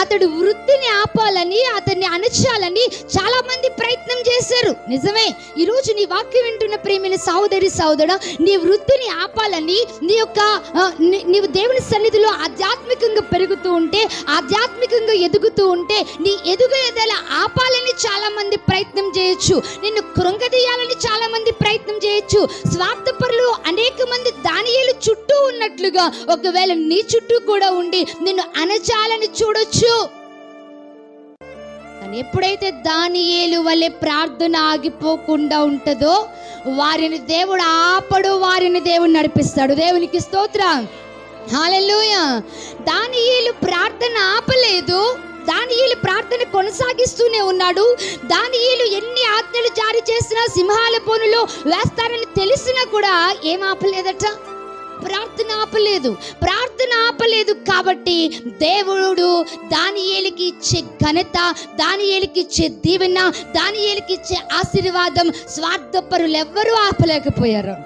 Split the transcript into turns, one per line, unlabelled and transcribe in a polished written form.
అతడు వృత్తిని ఆపాలని, అతన్ని అణచాలని చాలా మంది ప్రయత్నం చేశారు. నిజమే, ఈరోజు నీ వాక్యం వింటున్న ప్రియమైన సహోదరి సహోదరుడా, నీ వృత్తిని ఆపాలని, నీవు దేవుని సన్నిధిలో ఆధ్యాత్మికంగా పెరుగుతూ ఉంటే, ఆధ్యాత్మికంగా ఎదుగుతూ ఉంటే, నీ ఎదుగుదల ఆపాలని చాలా మంది ప్రయత్నం చేయొచ్చు. నిన్ను కృంగదీయాలని చాలా మంది ప్రయత్నం చేయొచ్చు. స్వార్థపరులు అనేక మంది దానియేలు చుట్టూ ఉన్నట్లుగా ఒకవేళ నీ చుట్టూ కూడా ఉండి నిన్ను అణచాలని చూడొచ్చు. కానీ ఎప్పుడైతే దానియేలు వలె ప్రార్థన ఆగిపోకుండా ఉంటుందో, వారిని దేవుడు ఆపడు, వారిని దేవుడు నడిపిస్తాడు. దేవునికి స్తోత్రం, హల్లెలూయా. దానియేలు ప్రార్థన ఆపలేదు, దానియేలు ప్రార్థన కొనసాగిస్తూనే ఉన్నాడు. దానియేలు ఎన్ని ఆజ్ఞలు జారీ చేసినా, సింహాల బోనులో వేస్తారని తెలిసినా కూడా ఏం ఆపలేదట, ప్రార్థన ఆపలేదు. కాబట్టి దేవుడు దానియేలుకి ఇచ్చే ఘనత, దానియేలుకి ఇచ్చే దీవెన, దానియేలుకి ఇచ్చే ఆశీర్వాదం స్వార్థపరులు ఎవ్వరూ ఆపలేకపోయారు.